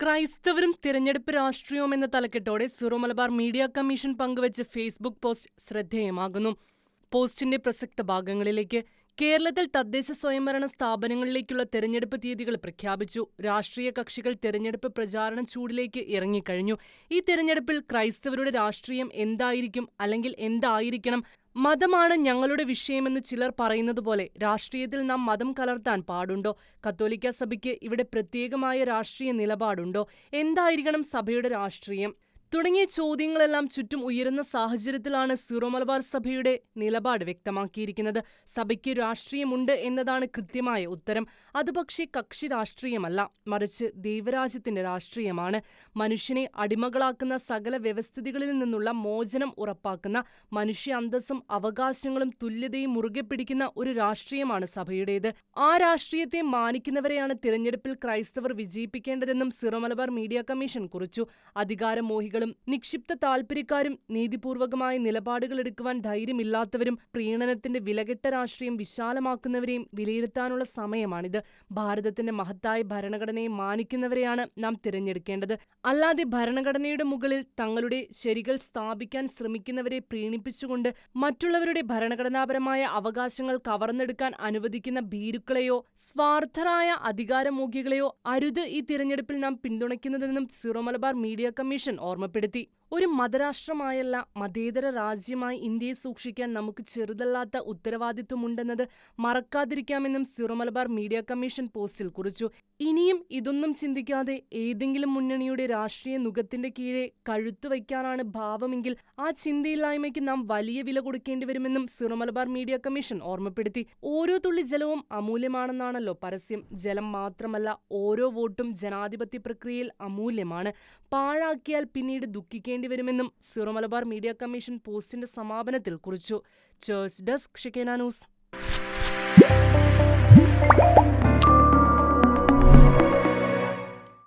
ക്രൈസ്തവരും തിരഞ്ഞെടുപ്പ് രാഷ്ട്രീയവും എന്ന തലക്കെട്ടോടെ സിറോ മലബാർ മീഡിയ കമ്മീഷൻ പങ്കുവച്ച ഫേസ്ബുക്ക് പോസ്റ്റ് ശ്രദ്ധേയമാകുന്നു. പോസ്റ്റിന്റെ പ്രസക്ത ഭാഗങ്ങളിലേക്ക്. കേരളത്തിൽ തദ്ദേശ സ്വയംഭരണ സ്ഥാപനങ്ങളിലേക്കുള്ള തെരഞ്ഞെടുപ്പ് തീയതികൾ പ്രഖ്യാപിച്ചു. രാഷ്ട്രീയ കക്ഷികൾ തെരഞ്ഞെടുപ്പ് പ്രചാരണ ചൂടിലേക്ക് ഇറങ്ങിക്കഴിഞ്ഞു. ഈ തെരഞ്ഞെടുപ്പിൽ ക്രൈസ്തവരുടെ രാഷ്ട്രീയം എന്തായിരിക്കും, അല്ലെങ്കിൽ എന്തായിരിക്കണം? മതമാണ് ഞങ്ങളുടെ വിഷയമെന്ന് ചിലർ പറയുന്നതുപോലെ രാഷ്ട്രീയത്തിൽ നാം മതം കലർത്താൻ പാടുണ്ടോ? കത്തോലിക്ക സഭയ്ക്ക് ഇവിടെ പ്രത്യേകമായ രാഷ്ട്രീയ നിലപാടുണ്ടോ? എന്തായിരിക്കണം സഭയുടെ രാഷ്ട്രീയം? തുടങ്ങിയ ചോദ്യങ്ങളെല്ലാം ചുറ്റും ഉയരുന്ന സാഹചര്യത്തിലാണ് സിറോ മലബാർ സഭയുടെ നിലപാട് വ്യക്തമാക്കിയിരിക്കുന്നത്. സഭയ്ക്ക് രാഷ്ട്രീയമുണ്ട് എന്നതാണ് കൃത്യമായ ഉത്തരം. അത് പക്ഷേ കക്ഷി രാഷ്ട്രീയമല്ല, മറിച്ച് ദൈവരാജ്യത്തിന്റെ രാഷ്ട്രീയമാണ്. മനുഷ്യനെ അടിമകളാക്കുന്ന സകല വ്യവസ്ഥിതികളിൽ നിന്നുള്ള മോചനം ഉറപ്പാക്കുന്ന, മനുഷ്യ അന്തസ്സും അവകാശങ്ങളും തുല്യതയും മുറുകെ പിടിക്കുന്ന ഒരു രാഷ്ട്രീയമാണ് സഭയുടേത്. ആ രാഷ്ട്രീയത്തെ മാനിക്കുന്നവരെയാണ് തിരഞ്ഞെടുപ്പിൽ ക്രൈസ്തവർ വിജയിപ്പിക്കേണ്ടതെന്നും സിറോ മലബാർ മീഡിയ കമ്മീഷൻ കുറിച്ചു. അധികാരമോഹികൾ നിക്ഷിപ്ത താൽപര്യക്കാരും നീതിപൂർവകമായ നിലപാടുകളെടുക്കുവാൻ ധൈര്യമില്ലാത്തവരും പ്രീണനത്തിന്റെ വിലകെട്ട രാഷ്ട്രീയം വിശാലമാക്കുന്നവരെയും വിലയിരുത്താനുള്ള സമയമാണിത്. ഭാരതത്തിന്റെ മഹത്തായ ഭരണഘടനയെ മാനിക്കുന്നവരെയാണ് നാം തിരഞ്ഞെടുക്കേണ്ടത്. അല്ലാതെ ഭരണഘടനയുടെ മുകളിൽ തങ്ങളുടെ ശരികൾ സ്ഥാപിക്കാൻ ശ്രമിക്കുന്നവരെ പ്രീണിപ്പിച്ചുകൊണ്ട് മറ്റുള്ളവരുടെ ഭരണഘടനാപരമായ അവകാശങ്ങൾ കവർന്നെടുക്കാൻ അനുവദിക്കുന്ന ഭീരുക്കളെയോ സ്വാർത്ഥരായ അധികാരമോഹികളെയോ അരുത് ഈ തിരഞ്ഞെടുപ്പിൽ നാം പിന്തുണയ്ക്കുന്നതെന്നും സിറോ മലബാർ മീഡിയ കമ്മീഷൻ ഓർമ്മപ്പെടുത്തി. ഒരു മതരാഷ്ട്രമായല്ല, മതേതര രാജ്യമായി ഇന്ത്യയെ സൂക്ഷിക്കാൻ നമുക്ക് ചെറുതല്ലാത്ത ഉത്തരവാദിത്വമുണ്ടെന്നത് മറക്കാതിരിക്കാമെന്നും സിറോ മലബാർ മീഡിയ കമ്മീഷൻ പോസ്റ്റിൽ കുറിച്ചു. ഇനിയും ഇതൊന്നും ചിന്തിക്കാതെ ഏതെങ്കിലും മുന്നണിയുടെ രാഷ്ട്രീയ നുകത്തിന്റെ കീഴെ കഴുത്തുവയ്ക്കാനാണ് ഭാവമെങ്കിൽ ആ ചിന്തയില്ലായ്മയ്ക്ക് നാം വലിയ വില കൊടുക്കേണ്ടി വരുമെന്നും സിറോ മലബാർ മീഡിയ കമ്മീഷൻ ഓർമ്മപ്പെടുത്തി. ഓരോ തുള്ളി ജലവും അമൂല്യമാണെന്നാണല്ലോ പരസ്യം. ജലം മാത്രമല്ല, ഓരോ വോട്ടും ജനാധിപത്യ പ്രക്രിയയിൽ അമൂല്യമാണ്. പാഴാക്കിയാൽ പിന്നീട് ദുഃഖിക്കേണ്ടി വരുമെന്നും സിറോ മലബാർ മീഡിയ കമ്മീഷൻ പോസ്റ്റിന്റെ സമാപനത്തിൽ കുറിച്ചു. ചേഴ്സ് ഡെസ്ക്, ഷെക്കേന ന്യൂസ്.